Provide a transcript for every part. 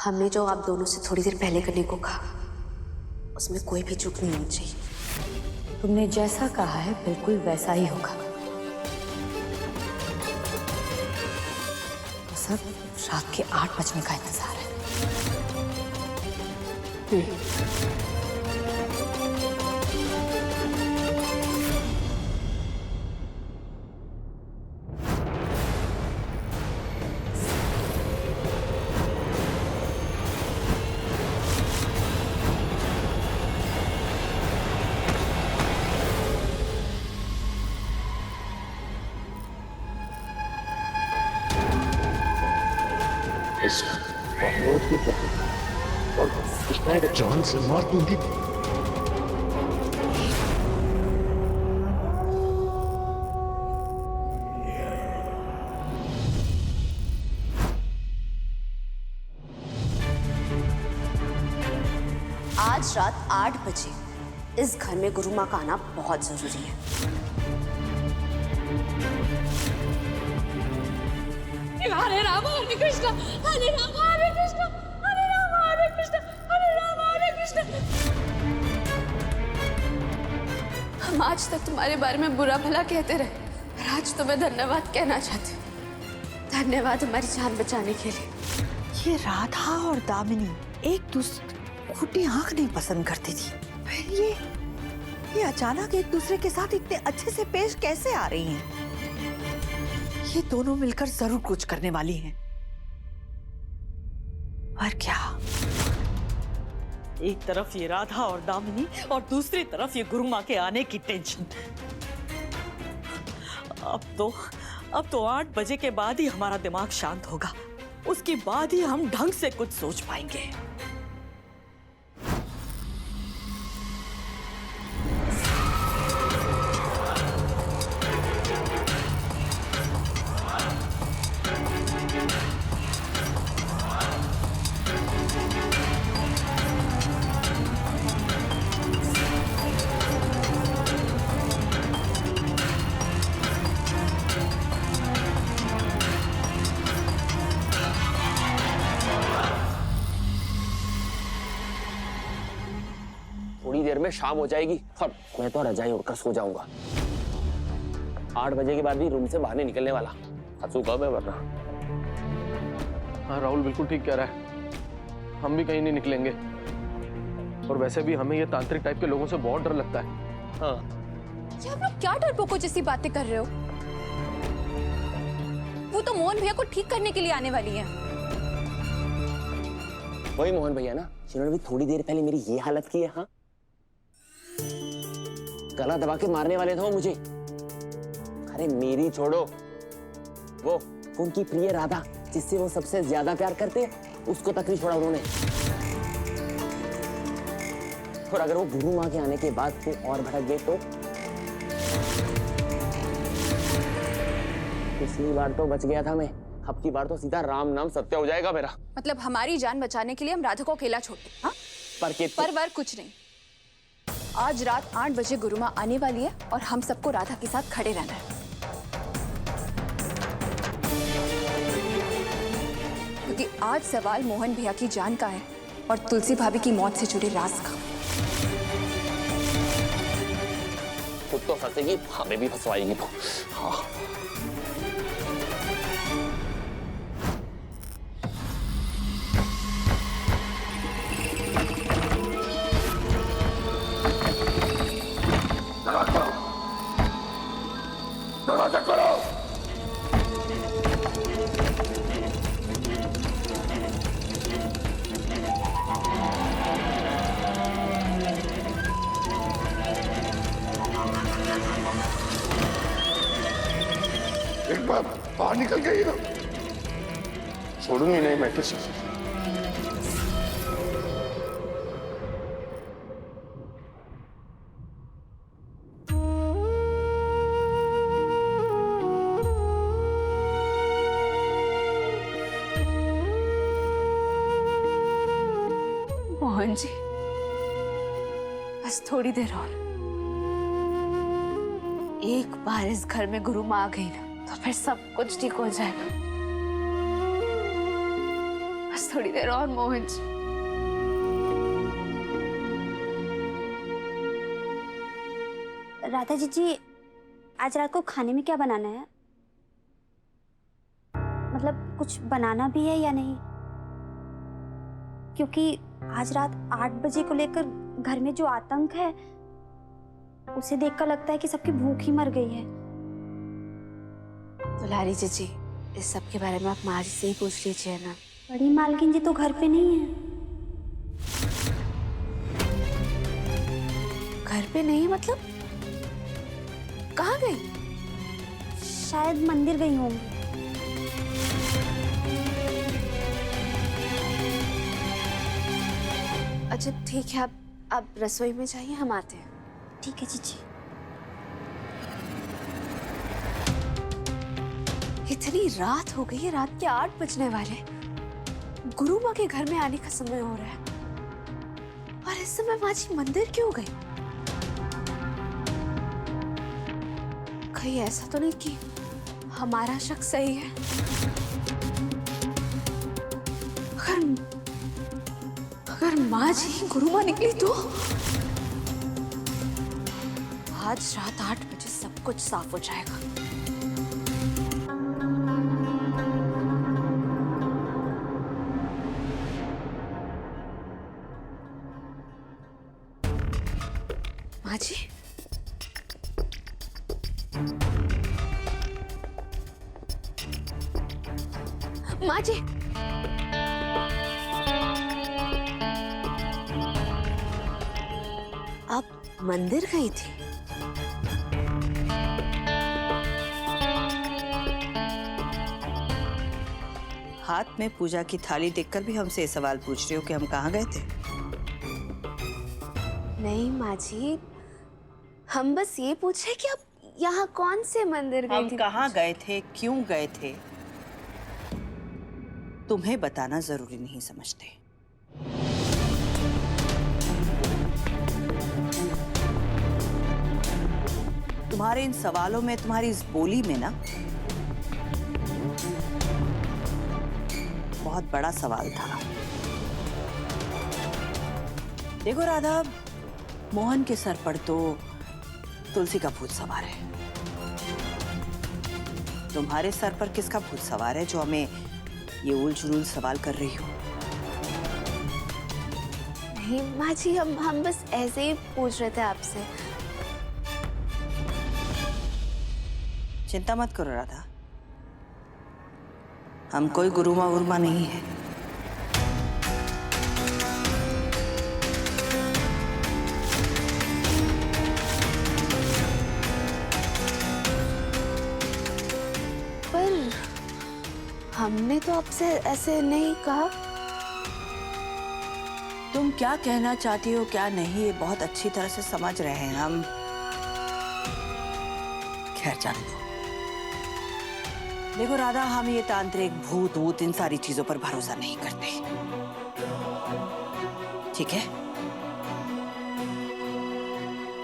हमने जो आप दोनों से थोड़ी देर पहले करने को कहा, उसमें कोई भी चूक नहीं होनी चाहिए। तुमने जैसा कहा है बिल्कुल वैसा ही होगा। तो सब रात के 8 बजने का इंतजार है। जान से मार दूंगी। आज रात 8 बजे इस घर में गुरु माँ का आना बहुत जरूरी है। हरे राम हरे कृष्ण, हरे राम हरे कृष्ण, हरे राम हरे कृष्ण, हरे राम हरे कृष्ण। हम आज तक तुम्हारे बारे में बुरा भला कहते रहे, पर आज तुम्हें धन्यवाद कहना चाहती हूँ। धन्यवाद हमारी जान बचाने के लिए। ये राधा और दामिनी एक दूसरे खुटी आंख नहीं पसंद करती थी, फिर ये अचानक एक दूसरे के साथ इतने अच्छे से पेश कैसे आ रही हैं? ये दोनों मिलकर जरूर कुछ करने वाली हैं। पर क्या? एक तरफ ये राधा और दामिनी और दूसरी तरफ ये गुरु माँ के आने की टेंशन। अब तो 8 बजे के बाद ही हमारा दिमाग शांत होगा, उसके बाद ही हम ढंग से कुछ सोच पाएंगे। थोड़ी देर में शाम हो जाएगी और मैं तो रजाई उड़कर सो जाऊंगा। 8 बजे के बाद भी रूम से बाहर नहीं निकलने वाला। फंसूंगा मैं वरना। हाँ राहुल बिल्कुल ठीक कह रहा है, हम भी कहीं नहीं निकलेंगे। और वैसे भी हमें ये तांत्रिक टाइप के लोगों से बहुत डर लगता है। हाँ ये आप लोग क्या डरपोकों जैसी बातें कर रहे हो? वो तो मोहन भैया को ठीक करने के लिए आने वाली है। वही मोहन भैया ना जिन्होंने भी थोड़ी देर पहले मेरी ये हालत की है। हाँ गला दबा के मारने वाले थे वो मुझे। अरे मेरी छोड़ो, वो उनकी प्रिय राधा जिससे वो सबसे ज्यादा प्यार करते हैं, उसको तक नहीं छोड़ा उन्होंने। और अगर वो गुरु माँ के आने के बाद वो और भड़क गए तो पिछली बार तो बच गया था मैं, अब की बार तो सीधा राम नाम सत्य हो जाएगा मेरा। मतलब हमारी जान बचाने के लिए हम राधा को अकेला छोड़ दें? हाँ? पर कुछ नहीं। आज रात 8 बजे गुरु माँ आने वाली है और हम सबको राधा के साथ खड़े रहना है, क्योंकि आज सवाल मोहन भैया की जान का है और तुलसी भाभी की मौत से जुड़े राज का। खुद तो फंसेगी, हमें भी फंसवाएगी तो। हाँ एक बार बाहर निकल गई ना, छोड़ूंगी नहीं मैं किसी। मोहन जी, बस थोड़ी देर और। एक बार इस घर में गुरु माँ आ गई ना, तो फिर सब कुछ ठीक हो जाएगा। बस थोड़ी देर और मोहन जी। राधा जी आज रात को खाने में क्या बनाना है? मतलब कुछ बनाना भी है या नहीं? क्योंकि आज रात 8 बजे को लेकर घर में जो आतंक है उसे देखकर लगता है कि सबकी भूख ही मर गई है। दुलारी जी, इस सब के बारे में आप माँ जी से ही पूछ लीजिए ना। बड़ी मालकिन जी तो घर पे नहीं है। घर पे नहीं मतलब कहाँ गई? शायद मंदिर गई होंगी। अच्छा ठीक है, आप रसोई में जाइए, हम आते हैं। ठीक है जीजी। इतनी रात हो गई है, रात के 8 बजने वाले। गुरु माँ के घर में आने का समय हो रहा है और इस समय माँ जी मंदिर क्यों गई? कहीं ऐसा तो नहीं कि हमारा शक सही है? अगर माँ जी गुरु माँ निकली तो आज रात 8 बजे सब कुछ साफ हो जाएगा। माँ जी, माँ जी, आप मंदिर गई थी? हाथ में पूजा की थाली देखकर भी हमसे ये सवाल पूछ रहे हो कि हम कहाँ गए थे? नहीं माँ जी, हम बस ये पूछे कि आप यहाँ कौन से मंदिर गई हम थी? कहाँ गए थे, क्यों गए थे, तुम्हें बताना जरूरी नहीं समझते। तुम्हारे इन सवालों में, तुम्हारी इस बोली में ना बहुत बड़ा सवाल था। देखो राधा, मोहन के सर पर तो तुलसी का भूत सवार है। तुम्हारे सर पर किसका भूत सवार है जो हमें ये उलझुल सवाल कर रही हो? नहीं माँ जी, हम बस ऐसे ही पूछ रहे थे आपसे। चिंता मत करो राधा, हम कोई गुरुमा गुरुमा नहीं है। पर हमने तो आपसे ऐसे नहीं कहा। तुम क्या कहना चाहती हो क्या नहीं, ये बहुत अच्छी तरह से समझ रहे हैं हम। खैर जाने दो। देखो राधा, हम ये तांत्रिक भूत वूत इन सारी चीजों पर भरोसा नहीं करते, ठीक है?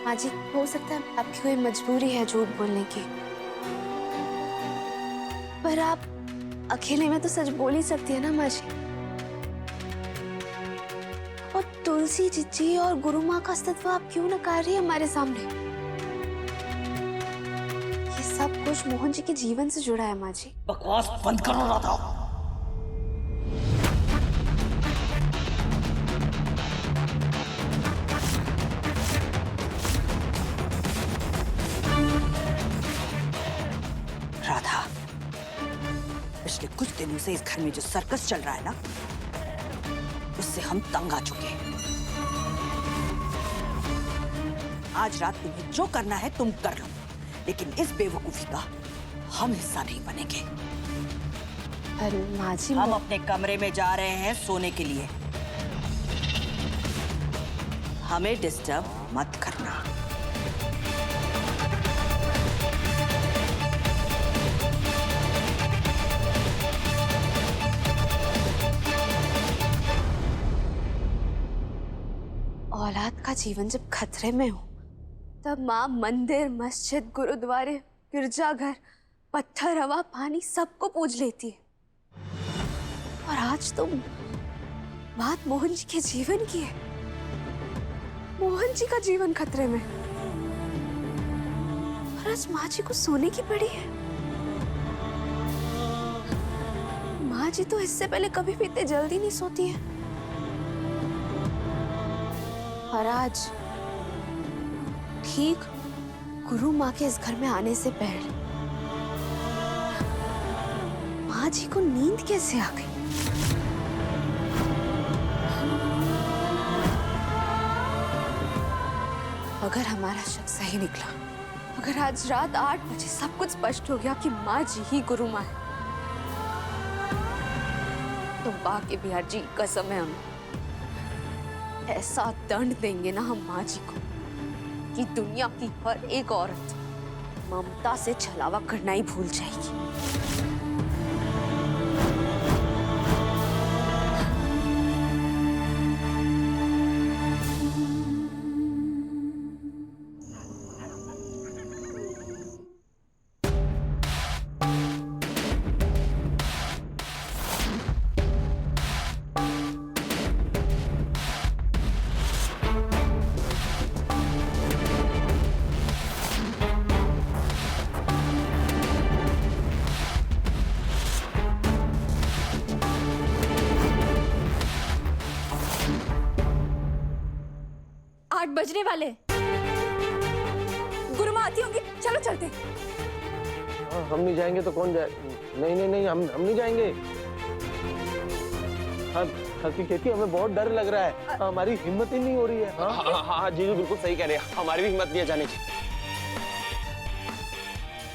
माँ जी, हो सकता है आपकी कोई मजबूरी है झूठ बोलने की, पर आप अकेले में तो सच बोल ही सकती है ना माँ जी। और तुलसी जीजी और गुरु माँ का अस्तित्व आप क्यों नकार रही है हमारे सामने? ये सब कुछ मोहन जी के जीवन से जुड़ा है माँ जी। बकवास बंद करो राधा। राधा, पिछले कुछ दिनों से इस घर में जो सर्कस चल रहा है ना, उससे हम तंग आ चुके हैं। आज रात तुम्हें जो करना है तुम कर लो, लेकिन इस बेवकूफी का हम हिस्सा नहीं बनेंगे। माँ जी, हम अपने कमरे में जा रहे हैं सोने के लिए। हमें डिस्टर्ब मत करना। औलाद का जीवन जब खतरे में हो तब माँ मंदिर, मस्जिद, गुरुद्वारे, गिरजाघर, पत्थर, हवा, पानी सबको पूज लेती है। और आज तुम बात मोहन जी के जीवन की है। मोहन जी का जीवन खतरे में, और आज माँ जी को सोने की पड़ी है। माँ जी तो इससे पहले कभी भी इतने जल्दी नहीं सोती है, और आज ठीक गुरु माँ के इस घर में आने से पहले माँ जी को नींद कैसे आ गई? अगर हमारा शक सही निकला, अगर आज रात 8 बजे सब कुछ स्पष्ट हो गया कि माँ जी ही गुरु माँ है, तो बाकी बिहार जी कसम है हम ऐसा दंड देंगे ना हम माँ जी को कि दुनिया की हर एक औरत ममता से छलावा करना ही भूल जाएगी। बजने वाले, गुरु माँ आती होंगी, चलो चलते। हम नहीं जाएंगे तो कौन जाए? नहीं नहीं नहीं, हम नहीं जाएंगे। हाँ खेती, हमें बहुत डर लग रहा है, हमारी हिम्मत ही नहीं हो रही है। हाँ जीजू बिल्कुल सही कह रहे हैं, हमारी भी हिम्मत नहीं है जाने की।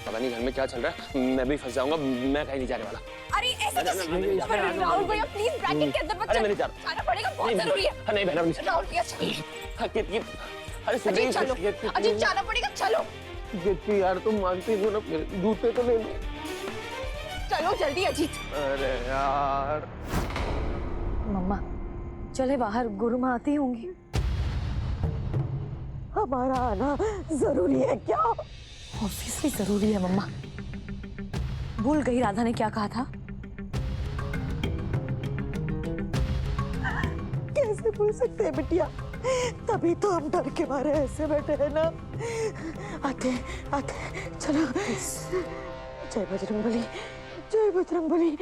पता नहीं घर में क्या चल रहा है, मैं भी फंस जाऊंगा, मैं कहीं नहीं जाने वाला। अरे ऐसे राहुल भैया प्लीज ब्रैकेट के अंदर मत अरे मैं नहीं जा रहा, जाना पड़ेगा, बहुत जरूरी है। नहीं बहना राहुल भैया चलो, अरे अजीत चलो, अजीत जाना पड़ेगा, चलो कीर्ति यार तुम मानती हो ना, मेरे जूते तो ले लो। चलो जल्दी अजीत। अरे यार मम्मा चले बाहर, गुरु माँ आती होंगी। हमारा आना जरूरी है क्या? ऑब्वियसली जरूरी है मम्मा। भूल गई राधा ने क्या कहा था? कैसे भूल सकते हैं बिटिया, तभी तो हम डर के मारे ऐसे बैठे हैं ना। आते चलो। जय बजरंगबली, जय बजरंगबली।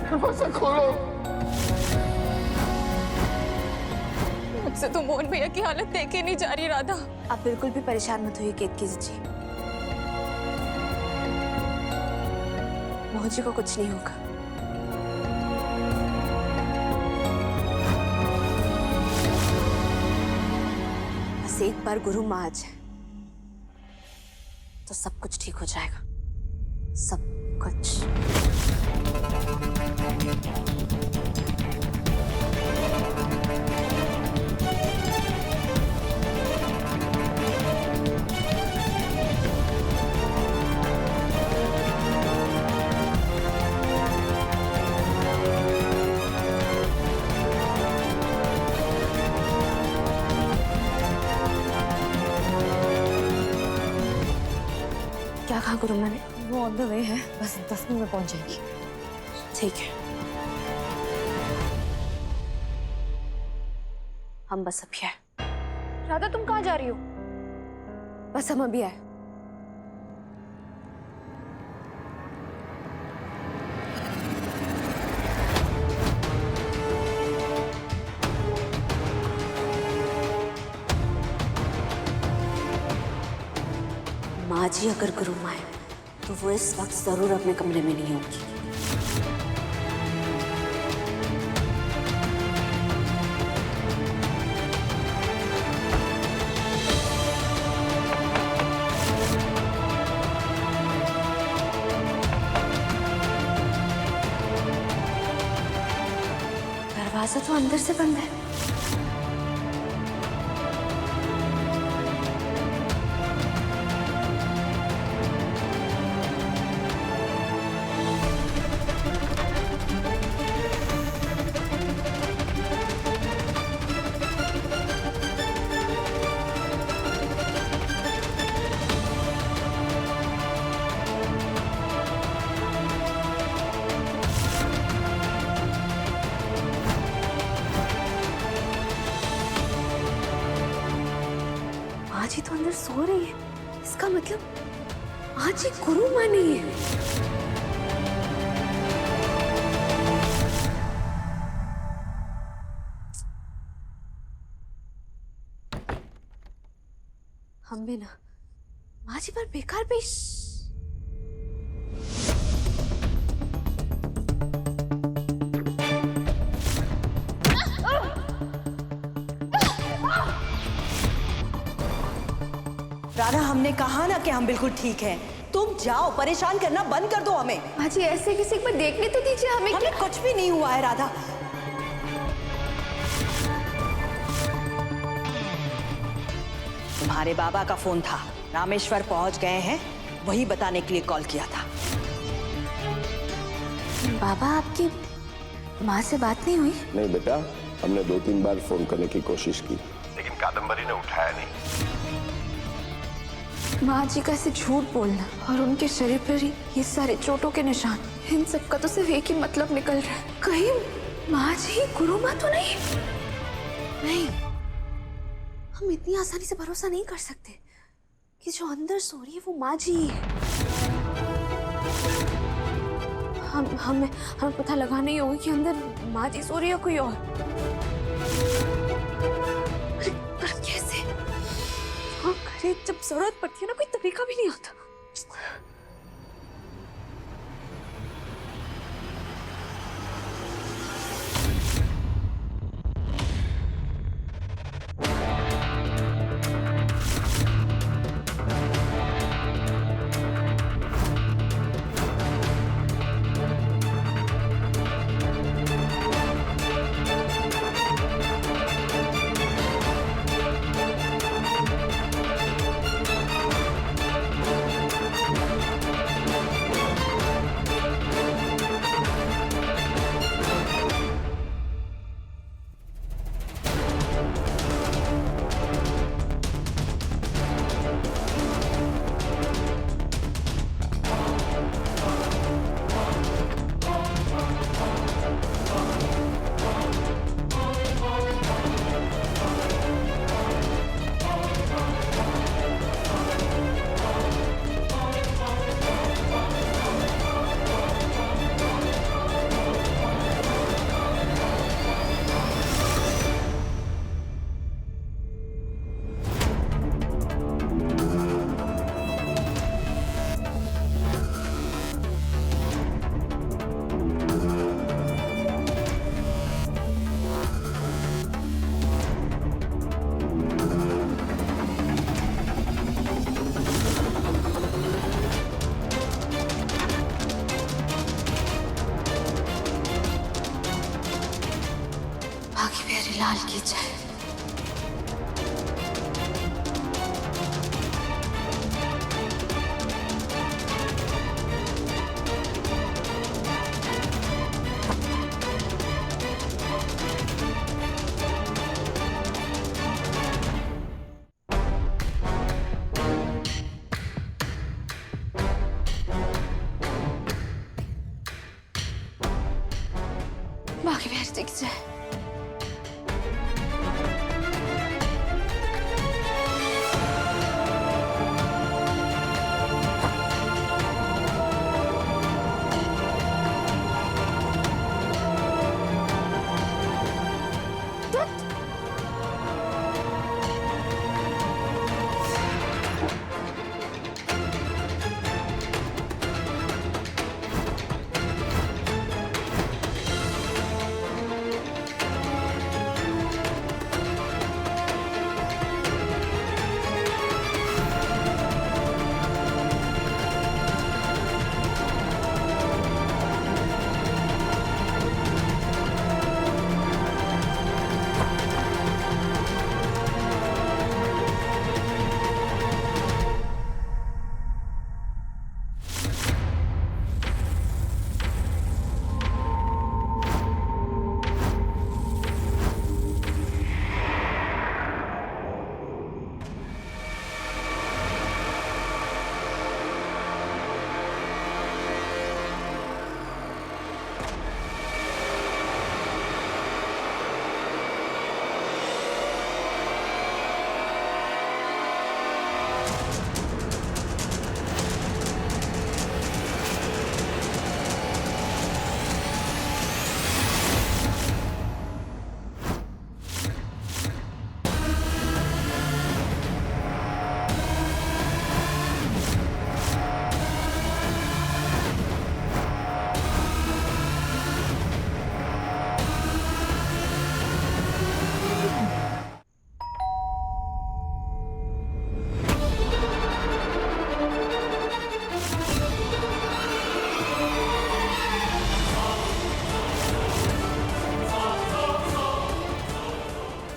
दरवाजा खोलो। मुझसे तो मोहन भैया की हालत देखे नहीं जा रही राधा। आप बिल्कुल भी परेशान मत होइए केतकी जी, मोहन जी को कुछ नहीं होगा। बस एक बार गुरु माँ आ जाए तो सब कुछ ठीक हो जाएगा, सब कुछ। क्या कहा गुरु माँ ने? वो ऑन द वे है, बस 10 मिनट में पहुंच जाएगी। ठीक है, हम बस अभी आए। राधा तुम कहाँ जा रही हो? बस हम अभी आए। माँ जी अगर गुरु माँ है तो वो इस वक्त जरूर अपने कमरे में नहीं होगी। दरवाजा तो अंदर से बंद है। अंदर सो रही है, इसका मतलब आज ये गुरु माँ नहीं है। हम भी ना माँ जी पर बेकार पेश। राधा, हमने कहा ना कि हम बिल्कुल ठीक हैं। तुम जाओ, परेशान करना बंद कर दो हमें। माँ जी ऐसे किसी को देखने तो दीजिए हमें। हमें कुछ भी नहीं हुआ है राधा। तुम्हारे बाबा का फोन था, रामेश्वर पहुंच गए हैं, वही बताने के लिए कॉल किया था। बाबा, आपकी माँ से बात नहीं हुई? नहीं बेटा, हमने 2-3 बार फोन करने की कोशिश की, लेकिन कादम्बरी ने उठाया नहीं। माँ जी का ऐसे झूठ बोलना और उनके शरीर पर ये सारे चोटों के निशान, इन सब का तो सिर्फ एक ही मतलब निकल रहा है, कहीं माँ जी गुरु माँ तो नहीं? नहीं, हम इतनी आसानी से भरोसा नहीं कर सकते कि जो अंदर सो रही है वो माँ जी ही है। हमें पता लगाना ही होगा कि अंदर माँ जी सो रही है कोई और। पर कैसे? हाँ, करे जब जरूरत पड़ती है ना, कोई तरीका भी नहीं होता। लाल की जय। बाकी भी हर जय।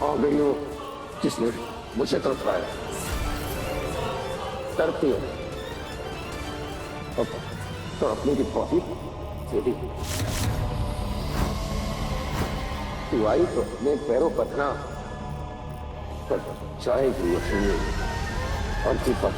कहाँ गई हो जिसने मुझे तड़पाया? तड़पती है अब तड़पने की कॉफी तेरी। तू आई तो अपने पैरों पर ना, पर चाय की मशीन और दीपक